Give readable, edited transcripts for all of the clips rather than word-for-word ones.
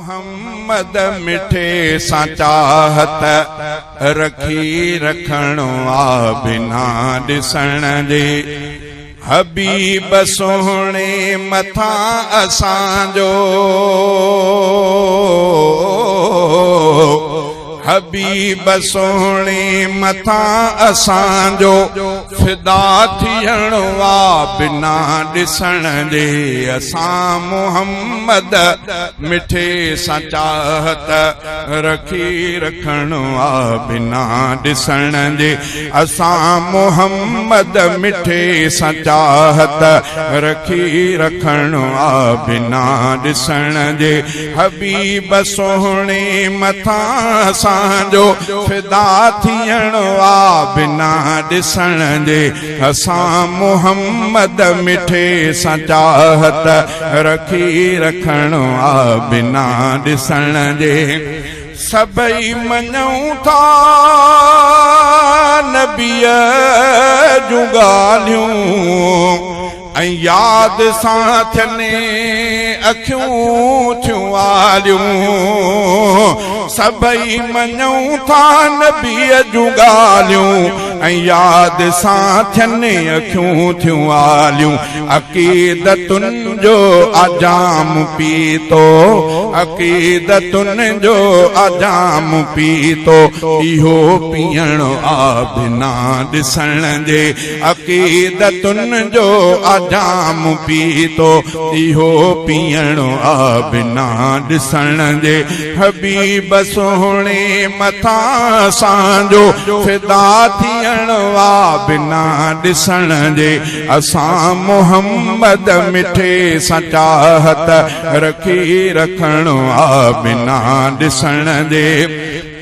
मुहम्मद मिठे सां चाहत रखी रखणो आ बिना ॾिसण जे हबीब सोहणे मथां असांजो हबीब सोहणे मथां असांजो फिदा थियणो आ बिना ॾिसण जे असां मुहम्मद मिठे सां चाहत रखी रखणो आ बिना ॾिसण जे असां मुहम्मद मिठे सां चाहत रखी रखणो आ बिना ॾिसण जे हबीब सोहणे मथां असांजो फिदा थियणो आ बिना ॾिसण जे असां मुहम्मद मिठे सां चाहत रखी रखणो आ बिना ॾिसण जे सभई मञूं था नबीअ जूं ॻाल्हियूं ऐं यादि सां थियनि अखियूं थियूं आलियूं सभई मञूं था नबीअ जूं ॻाल्हियूं ऐं यादि सां थियनि अखियूं थियूं आलियूं अक़ीदतुनि जो अजाम पीतो अक़ीदतुनि जो अजाम पीतो इहो पीअणो आ बिना ॾिसण जे अक़ीदतुनि जो जाम पीतो इहो पीअणो आ बिना ॾिसण जे हबीब सोहणे मथां असांजो फिदा थियणो आ बिना ॾिसण जे असां मुहम्मद मिठे सां चाहत रखी रखणो आ बिना ॾिसण जे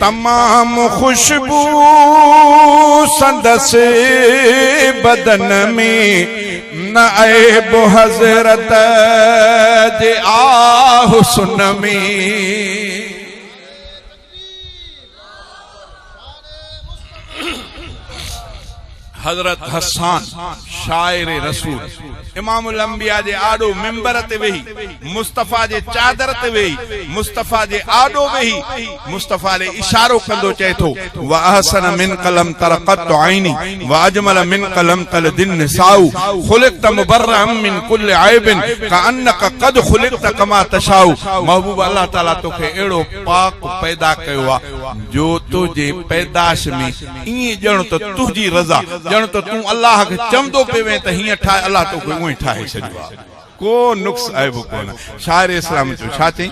तमाम खुशबू संदसि बदन में न ऐब हज़रत जे आ हुस्न में हजरत हसन शायर रसूल इमामुल अंबिया जे आडो मिंबर ते वेही मुस्तफा जे चादर ते वेही मुस्तफा जे आडो वेही मुस्तफा ले इशारो कंदो चए थो व अहसन मिन कलम तरक़त आईनी व अजमल मिन कलम तल दिन निसाउ खुलिक़त मुबर्रअम मिन कुल्ल ऐबिन कअन्नक क़द खुलिक़त कमा तशाउ महबूब अल्लाह ताला तोखे एड़ो पाक पैदा कयो आ जो तुझे पैदाश में इए जण तो तुझी रज़ा जण तो तू अल्लाह के चमदो पेवे त हिय ठाए अल्लाह तोखे उए ठाए छडियो को नुक्स ऐब कोन शायर इस्लाम जो छा चई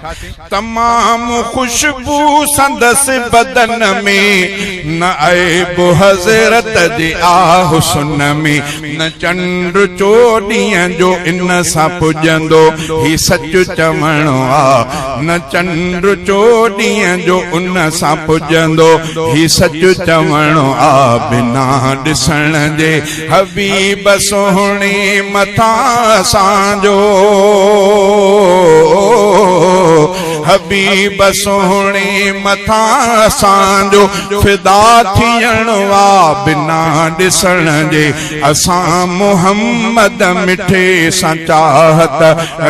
तमाम खुशबू संदस बदन में न ऐब हज़रत जे आ हुस्न में न चंड चोॾीअ जो इन सां पुजंदो ही सच चवणो आ न चंड चोॾीअ जो उन सां पुजंदो ही सच चवणो आ बिना ॾिसण जे हबीब सोहणे मथां असांजो हबीब सोहणे मथां असांजो फिदा थियणो आ बिना ॾिसण जे असां मुहम्मद मिठे सां चाहत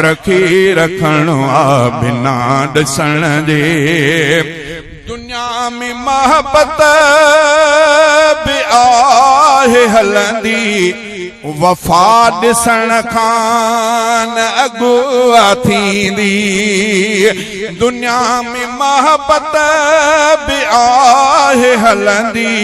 रखी रखणो आ बिना ॾिसण जे दुनिया में मोहब्बत बि आहे हलंदी वफा ॾिसण खां न अॻुवा थींदी दुनिया में मोहब्बत बि आहे हलंदी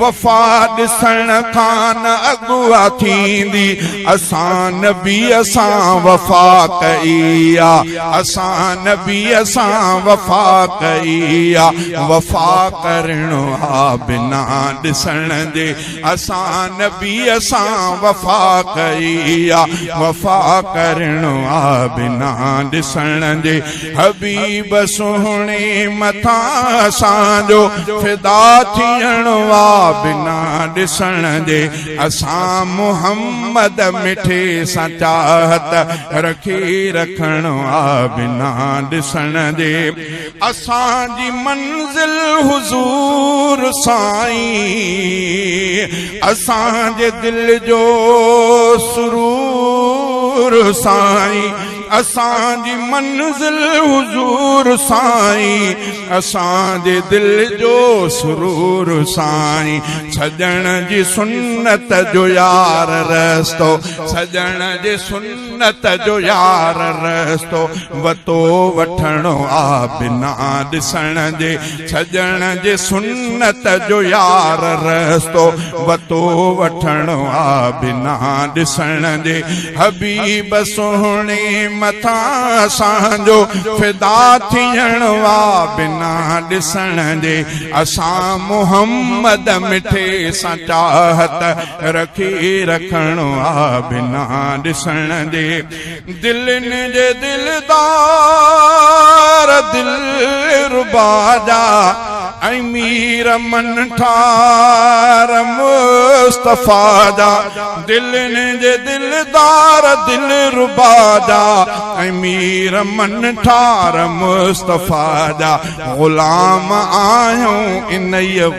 वफा ॾिसण खां न अॻुवा थींदी असां नबीअ सां वफा कई आ असां नबीअ सां वफा कई आ वफा करणो आ बिना ॾिसण जे असां नबीअ सां वफा कई आ वफा करणो आ बिना ॾिसण जे हबीब सोहणे मथां असांजो फिदा थियणो आ बिना ॾिसण जे असां मुहम्मद मिठे सां चाहत रखी रखणो आ बिना ॾिसण जे असांजी मंज़िल हुज़ूर साईं असांजे दिल जो सुरूर साईं असांजी मंज़िल हुज़ूर नूर साईं असांजे दिल जो सुरूर साईं सजण जी सुन्नत जो यार रस्तो सजण जी सुन्नत जो यार रस्तो वतो वठणो आ बिना ॾिसण जे सजण जे सुन्नत जो यार रस्तो वतो वठणो आ बिना ॾिसण जे हबीब सोहणे मथां असांजो फिदा थियणो आ बिना ॾिसण जे असां मुहम्मद मिठे सां चाहत रखी रखणो आ बिना ॾिसण जे दिलनि जे दिलदार दिलरुबा जा ऐं मीर मन ठार मुस्तफा जा दिलनि जे दिलदार दिलरुबा जा ऐं मीर मन ठार मुस्तफा जा ग़ुलाम आहियूं इन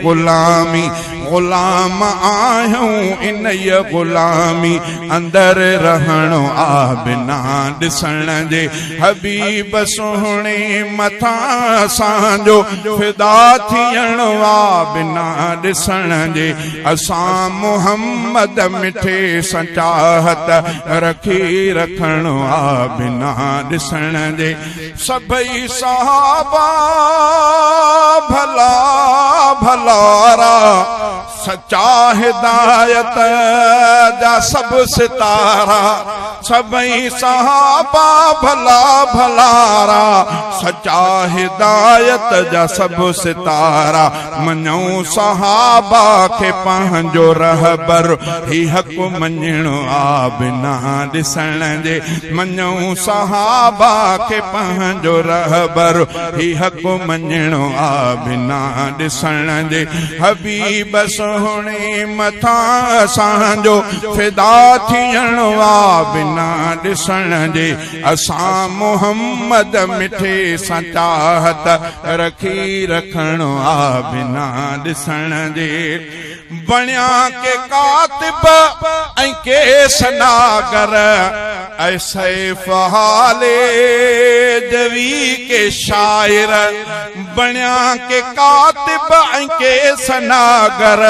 ग़ुलामी ग़ुलाम आहियूं इन ग़ुलामी अंदर रहणो आ बिना ॾिसण जे हबीब सोहणे मथां असांजो फिदा थियणो आ बिना ॾिसण जे असां मुहम्मद मिठे सां चाहत रखी रखणो आ बिना ॾिसण जे सभई सहाबा भला भलारा सच्चा हिदायत जा सब सितारा सभई सहाबा भला भलारा सच्चा हिदायत जा सब सितारा मञूं सहाबा खे पंहिंजो रहबर ही हक़ मञणो आ बिना ॾिसण जे मञूं सहाबा खे पंहिंजो रहबर ही हक़ मञणो आ बिना ॾिसण जे हबीब सोहणे मथां असांजो फिदा थियणो आ बिना ॾिसण जे असां मुहम्मद मिठे सां चाहत रखी रखणो आ बिना ॾिसण जे बणिया के कातिब ऐं के सनागर ऐसे फहाले जवी के शायर बणिया के कातिब ऐं के सनागर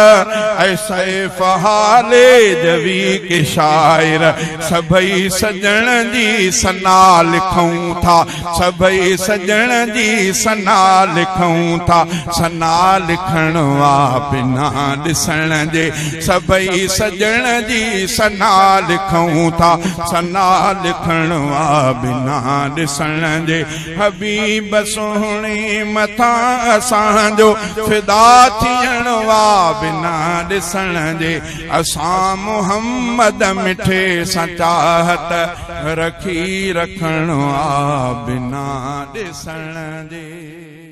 ऐसे फहाले जवी के शायर सभई सजण जी सना लिखूं था सभई सजण जी सना लिखूं था सना लिखणो आ बिना ॾिसण जे सभई सजण जी सना लिखूं था सना लिखणो आ बिना ॾिसण जे हबीब सोहणे मथां असांजो फिदा थियणो आ बिना ॾिसण जे असां मुहम्मद मिठे सां चाहत रखी रखणो आ बिना ॾिसण जे